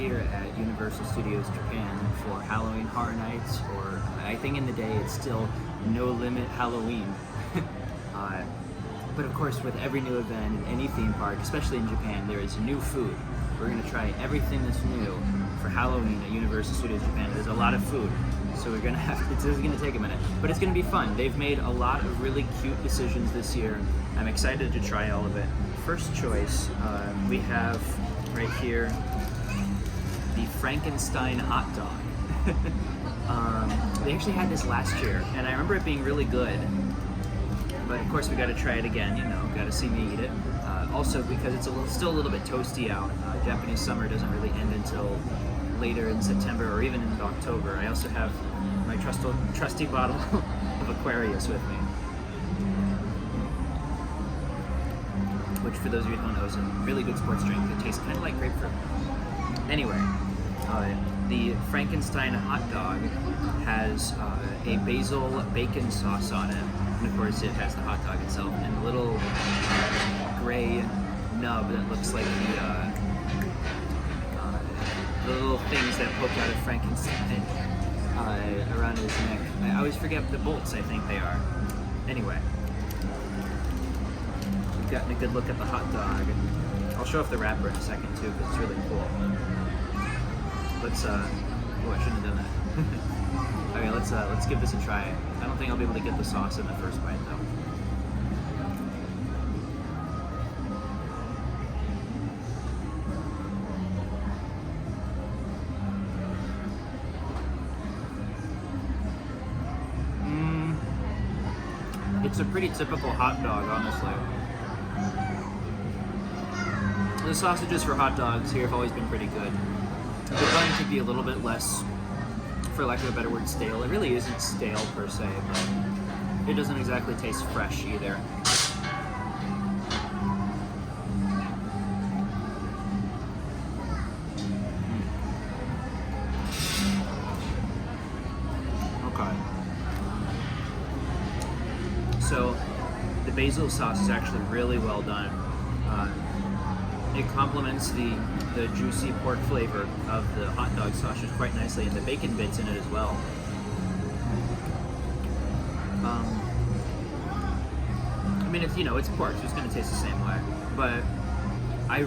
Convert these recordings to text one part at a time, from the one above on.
here at Universal Studios Japan for Halloween Horror Nights, or I think in the day it's still No Limit Halloween. But of course, with every new event in any theme park, especially in Japan, there is new food. We're going to try everything that's new for Halloween at Universal Studios Japan. There's a lot of food, so we're going to have, this is going to take a minute, but it's going to be fun. They've made a lot of really cute decisions this year. I'm excited to try all of it. First choice, we have right here the Frankenstein Hot Dog. They actually had this last year, and I remember it being really good. But of course, we got to try it again. You know, got to see me eat it. Also, because it's still a little bit toasty out. Japanese summer doesn't really end until later in September or even into October. I also have my trusty bottle of Aquarius with me, which, for those of you who don't know, is a really good sports drink. It tastes kind of like grapefruit. Anyway, the Frankenstein Hot Dog has a basil bacon sauce on it, and of course it has the hot dog itself, and a little gray nub that looks like the little things that poke out of Frankenstein around his neck. I always forget the bolts, I think they are. Anyway, we've gotten a good look at the hot dog. I'll show off the wrapper in a second too, because it's really cool. Let's, oh, I shouldn't have done that. Okay, let's give this a try. I don't think I'll be able to get the sauce in the first bite though. It's a pretty typical hot dog, honestly. The sausages for hot dogs here have always been pretty good. The bun could be a little bit less, for lack of a better word, stale. It really isn't stale per se, but it doesn't exactly taste fresh either. Okay. So the basil sauce is actually really well done. It complements the juicy pork flavor of the hot dog sausage quite nicely, and the bacon bits in it as well. I mean, it's, you know, it's pork, so it's going to taste the same way. But I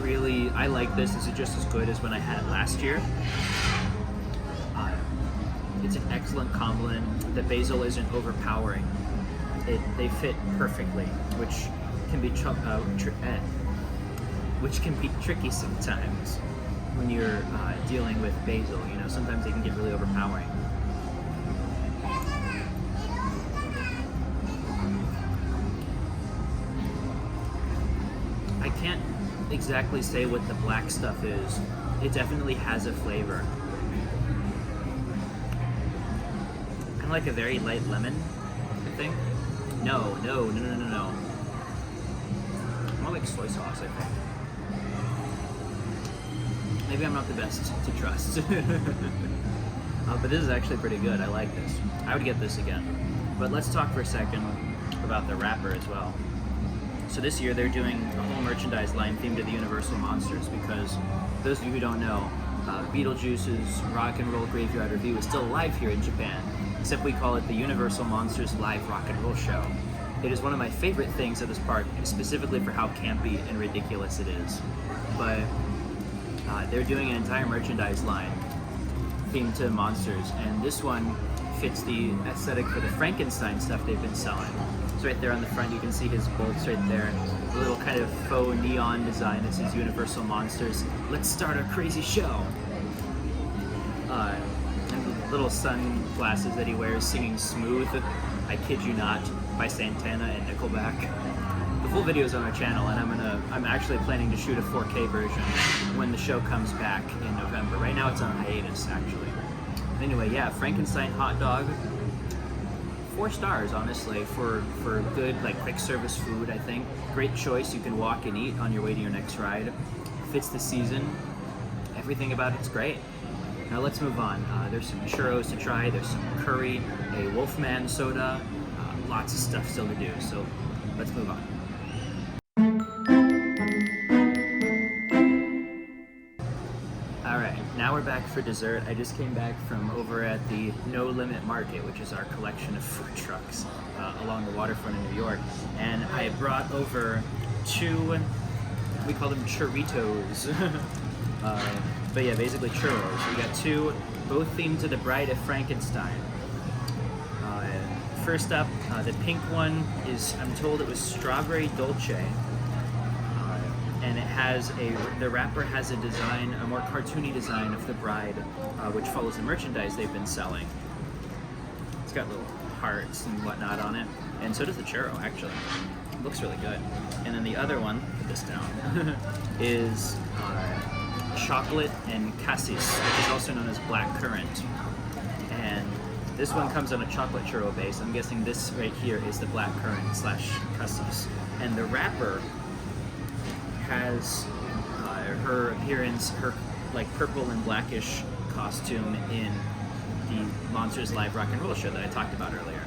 like this. This is just as good as when I had it last year. It's an excellent complement. The basil isn't overpowering. They fit perfectly, which can be tricky sometimes when you're dealing with basil. You know, sometimes they can get really overpowering. I can't exactly say what the black stuff is. It definitely has a flavor. Kind of like a very light lemon, I think. No. More like soy sauce, I think. Maybe I'm not the best to trust. But this is actually pretty good. I like this. I would get this again. But let's talk for a second about the wrapper as well. So this year they're doing a whole merchandise line themed to the Universal Monsters, because those of you who don't know, Beetlejuice's Rock and Roll Graveyard Revue is still alive here in Japan, except we call it the Universal Monsters Live Rock and Roll Show. It is one of my favorite things at this park, specifically for how campy and ridiculous it is. But they're doing an entire merchandise line themed to monsters, and this one fits the aesthetic for the Frankenstein stuff they've been selling. So right there on the front you can see his bolts right there, a little kind of faux neon design that says Universal Monsters, let's start a crazy show. And the little sunglasses that he wears singing Smooth, I kid you not, by Santana and Nickelback. The full video is on our channel, and I'm actually planning to shoot a 4K version when the show comes back in November. Right now it's on hiatus, actually. Anyway, yeah, Frankenstein Hot Dog. 4 stars, honestly, for good, like, quick service food, I think. Great choice. You can walk and eat on your way to your next ride. Fits the season. Everything about it's great. Now let's move on. There's some churros to try. There's some curry, a Wolfman soda. Lots of stuff still to do. So let's move on. All right, now for dessert, I just came back from over at the No Limit Market, which is our collection of food trucks along the waterfront in New York. And I brought over two, we call them churritos. But yeah, basically churros. We got two, both themed to the Bride of Frankenstein. First up, the pink one is, I'm told it was strawberry dolce. And it has the wrapper has a design, a more cartoony design of the bride, which follows the merchandise they've been selling. It's got little hearts and whatnot on it, and so does the churro, actually. It looks really good. And then the other one, put this down, is chocolate and cassis, which is also known as black currant. And this one comes on a chocolate churro base. I'm guessing this right here is the black currant / cassis. And the wrapper has her appearance, her like purple and blackish costume in the Monsters Live Rock and Roll show that I talked about earlier.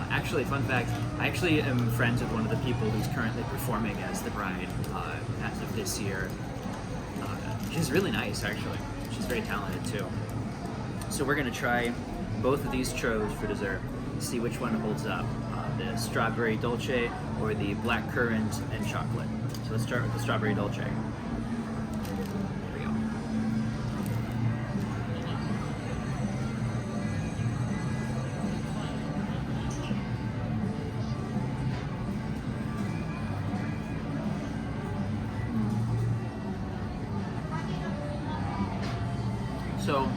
Actually, fun fact, I actually am friends with one of the people who's currently performing as the bride as of this year. She's really nice, actually. She's very talented too. So we're gonna try both of these churros for dessert, see which one holds up, the strawberry dolce or the black currant and chocolate. So let's start with the strawberry dolce. Here we go. So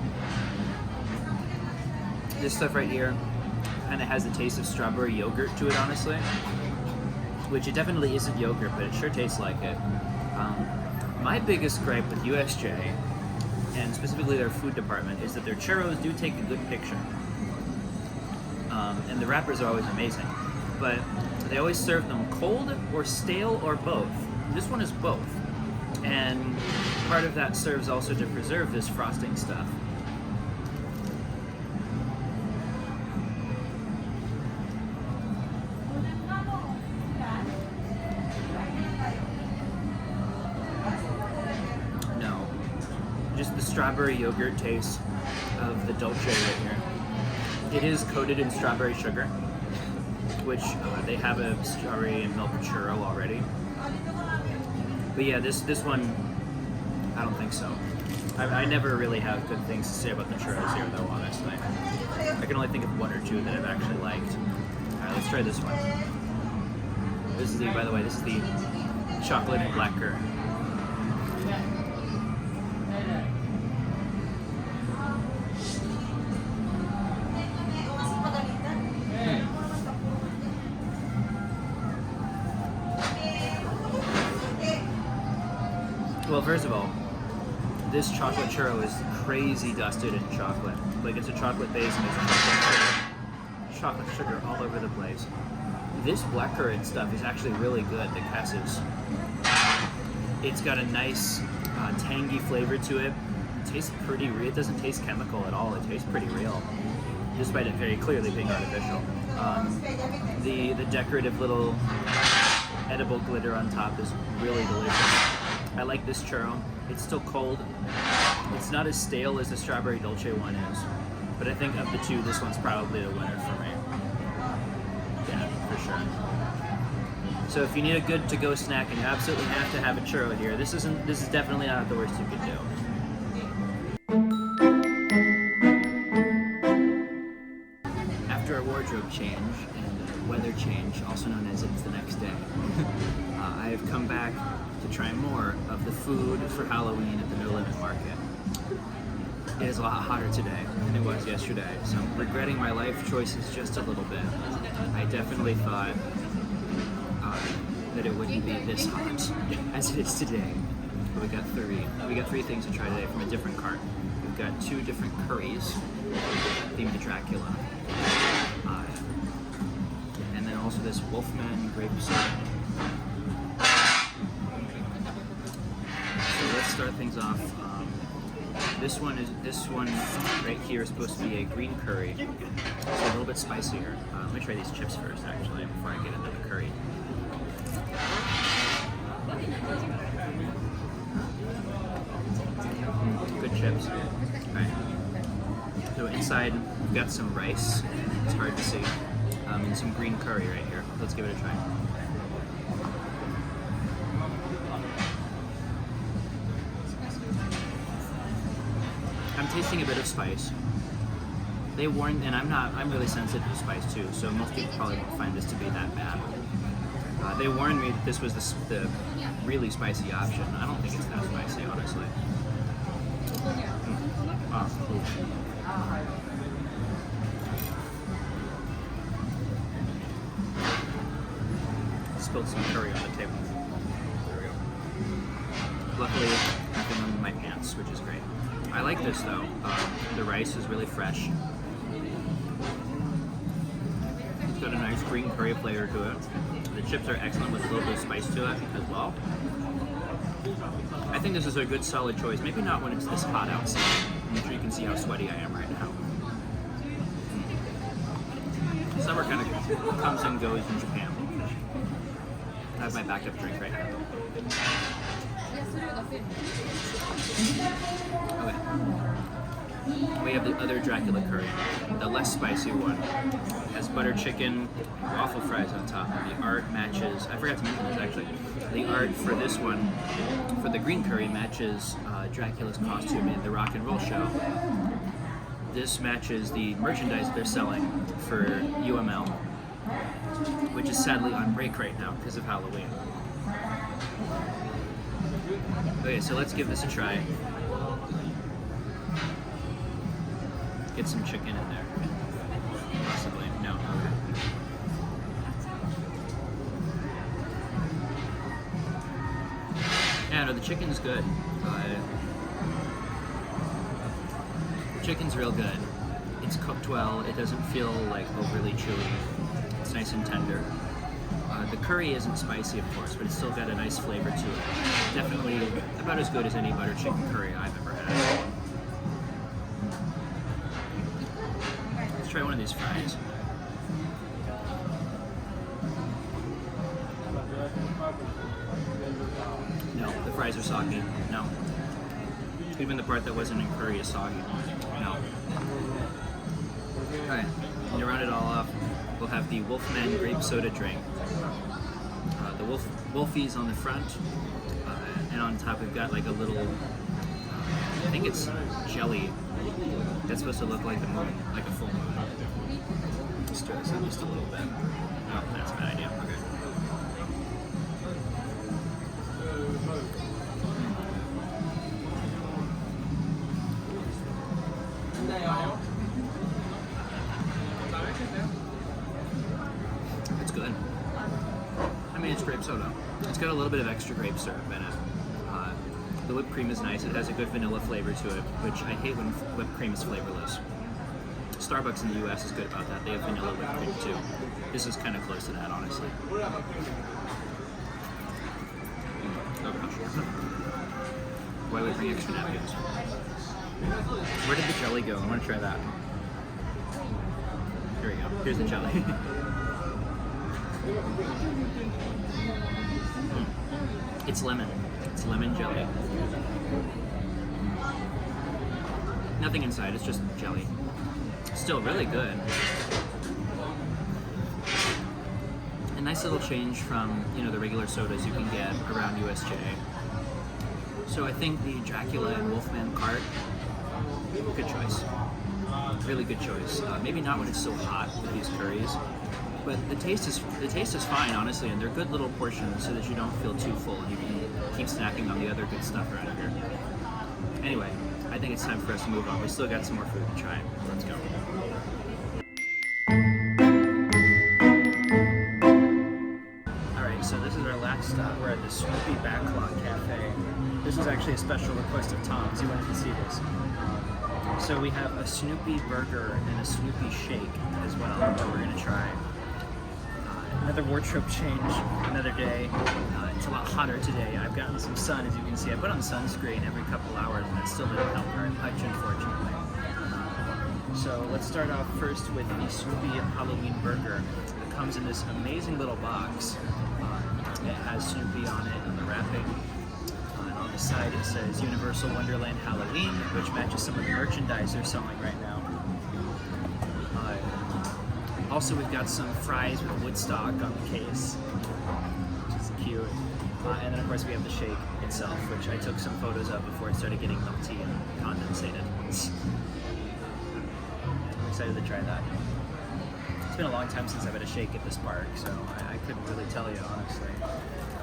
this stuff right here kind of has the taste of strawberry yogurt to it, honestly. Which it definitely isn't yogurt, but it sure tastes like it. My biggest gripe with USJ, and specifically their food department, is that their churros do take a good picture. And the wrappers are always amazing. But they always serve them cold or stale or both. This one is both. And part of that serves also to preserve this frosting stuff. Just the strawberry yogurt taste of the dolce right here. It is coated in strawberry sugar, which they have a strawberry and milk churro already. But yeah, this one, I don't think so. I never really have good things to say about the churros here, though, honestly. I can only think of one or two that I've actually liked. All right, let's try this one. This is by the way, this is the chocolate and black currant. Well, first of all, this chocolate churro is crazy dusted in chocolate. Like, it's a chocolate base and there's chocolate sugar all over the place. This black currant stuff is actually really good, the cassis. It's got a nice tangy flavor to it. It tastes pretty real. It doesn't taste chemical at all. It tastes pretty real, despite it very clearly being artificial. The decorative little edible glitter on top is really delicious. I like this churro. It's still cold. It's not as stale as the strawberry dolce one is, but I think of the two, this one's probably the winner for me. Yeah, for sure. So if you need a good to-go snack and you absolutely have to have a churro here, this is definitely not the worst you could do. After a wardrobe change and weather change, also known as it's the next day, I have come back to try more of the food for Halloween at the No Limit Market. It is a lot hotter today than it was yesterday, so I'm regretting my life choices just a little bit. I definitely thought that it wouldn't be this hot as it is today. But we got three things to try today from a different cart. We've got two different curries themed to Dracula, and then also this Wolfman grape soda. Let's start things off. This one right here is supposed to be a green curry. It's a little bit spicier. Let me try these chips first, actually, before I get into the curry. Good chips. All right. So inside, we've got some rice. It's hard to see. And some green curry right here. Let's give it a try. I'm tasting a bit of spice. They warned, and I'm really sensitive to spice too, so most people probably won't find this to be that bad. They warned me that this was the really spicy option. I don't think it's that spicy, honestly. Spilled some curry on the table. There we go. Luckily, nothing on my pants, which is great. I like this though. The rice is really fresh. It's got a nice green curry flavor to it. The chips are excellent with a little bit of spice to it as well. I think this is a good solid choice. Maybe not when it's this hot outside. I'm sure you can see how sweaty I am right now. Summer kind of comes and goes in Japan. I have my backup drink right now. Okay. We have the other Dracula curry, the less spicy one. It has butter chicken, waffle fries on top. The art matches, I forgot to mention this actually, the art for this one, for the green curry, matches Dracula's costume in the rock and roll show. This matches the merchandise they're selling for UML, which is sadly on break right now because of Halloween. Okay, so let's give this a try. Get some chicken in there. Possibly. No. Okay. Yeah, no, the chicken's good. The chicken's real good. It's cooked well. It doesn't feel like overly chewy. It's nice and tender. The curry isn't spicy, of course, but it's still got a nice flavor to it. Definitely about as good as any butter chicken curry I've ever had. Let's try one of these fries. No, the fries are soggy. No. Even the part that wasn't in curry is soggy. No. Alright, to round it all off, we'll have the Wolfman grape soda drink. The Wolfies on the front, and on top we've got like a little, I think it's jelly that's supposed to look like the moon, like a full moon. Let's stir this up just a little bit. Oh, that's a bad idea. Okay. It's good. I mean, it's grape soda. It's got a little bit of extra grape syrup in it. The whipped cream is nice. It has a good vanilla flavor to it, which I hate when whipped cream is flavorless. Starbucks in the US is good about that. They have vanilla whipped cream too. This is kind of close to that, honestly. Oh gosh. Why would we bring extra napkins? Where did the jelly go? I want to try that. Here we go. Here's the jelly. It's lemon. It's lemon jelly. Nothing inside, it's just jelly. Still really good. A nice little change from, you know, the regular sodas you can get around USJ. So I think the Dracula and Wolfman cart, good choice. Really good choice. Maybe not when it's so hot with these curries, but the taste is fine, honestly, and they're good little portions so that you don't feel too full and you can keep snacking on the other good stuff around here. Anyway, I think it's time for us to move on. We still got some more food to try. Let's go. Alright, so this is our last stop. We're at the Snoopy Backlot Cafe. This is actually a special request of Tom's. He wanted to see this. So we have a Snoopy burger and a Snoopy shake as well that we're going to try. Another wardrobe change, another day. It's a lot hotter today. I've gotten some sun, as you can see. I put on sunscreen every couple hours, and that still didn't help very much, unfortunately. So let's start off first with the Snoopy Halloween burger. It comes in this amazing little box. It has Snoopy on it and the wrapping. And on the side it says Universal Wonderland Halloween, which matches some of the merchandise they're selling right now. Also, we've got some fries with Woodstock on the case, which is cute. And then, of course, we have the shake itself, which I took some photos of before it started getting melty and condensated. I'm excited to try that. It's been a long time since I've had a shake at this park, so I couldn't really tell you, honestly,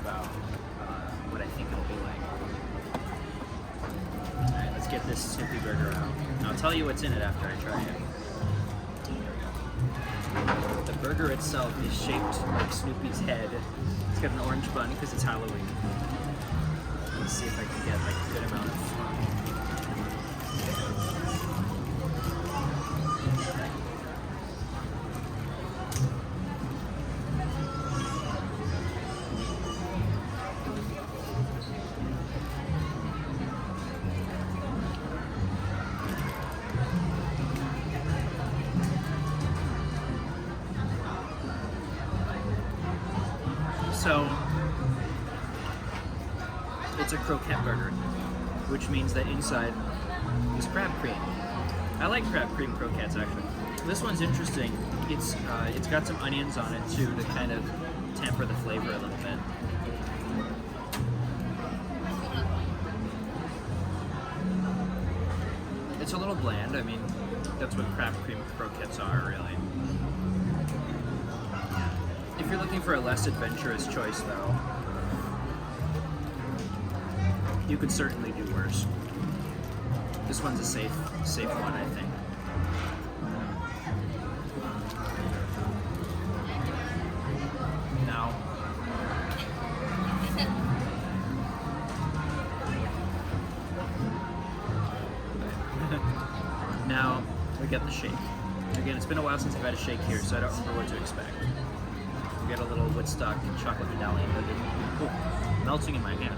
about what I think it'll be like. Alright, let's get this Snoopy burger out. And I'll tell you what's in it after I try it. The burger itself is shaped like Snoopy's head. It's got an orange bun because it's Halloween. Let's see if I can get like a good amount of So, it's a croquette burger, which means that inside is crab cream. I like crab cream croquettes, actually. This one's interesting. It's got some onions on it too to kind of temper the flavor a little bit. It's a little bland. I mean, that's what crab cream croquettes are, really. If you're looking for a less adventurous choice, though, you could certainly do worse. This one's a safe one, I think. Now, now we get the shake. Again, it's been a while since I've had a shake here, so I don't remember what to expect. Get a little Woodstock chocolate medallion with it. Oh, melting in my hand.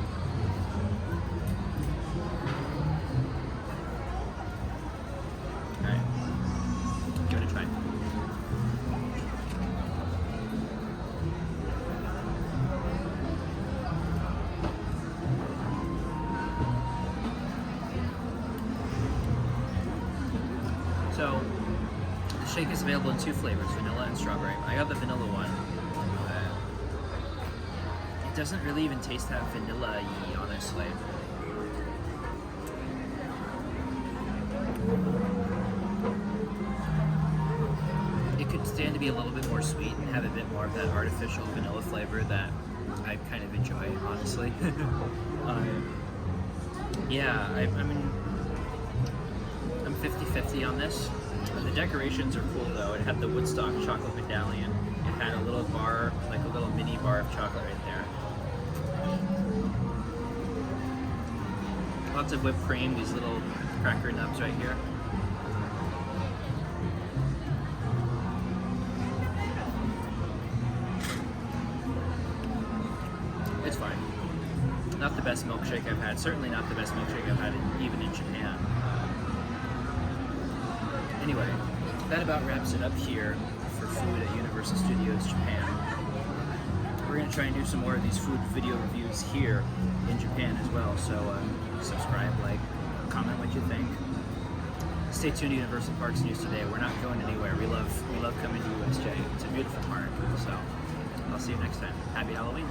Alright. Give it a try. So, the shake is available in 2 flavors, vanilla and strawberry. I got the vanilla one. It doesn't really even taste that vanilla-y, honestly. It could stand to be a little bit more sweet and have a bit more of that artificial vanilla flavor that I kind of enjoy, honestly. Yeah, I mean, I'm 50-50 on this. The decorations are cool, though. It had the Woodstock chocolate medallion. It had a little bar, like a little mini bar of chocolate right there. Lots of whipped cream, these little cracker nubs right here. It's fine. Not the best milkshake I've had. Certainly not the best milkshake I've had even in Japan. Anyway, that about wraps it up here for food at Universal Studios Japan. We're going to try and do some more of these food video reviews here in Japan as well, so subscribe, like, comment what you think. Stay tuned to Universal Parks News Today. We're not going anywhere. We love coming to USJ. It's a beautiful park, so I'll see you next time. Happy Halloween.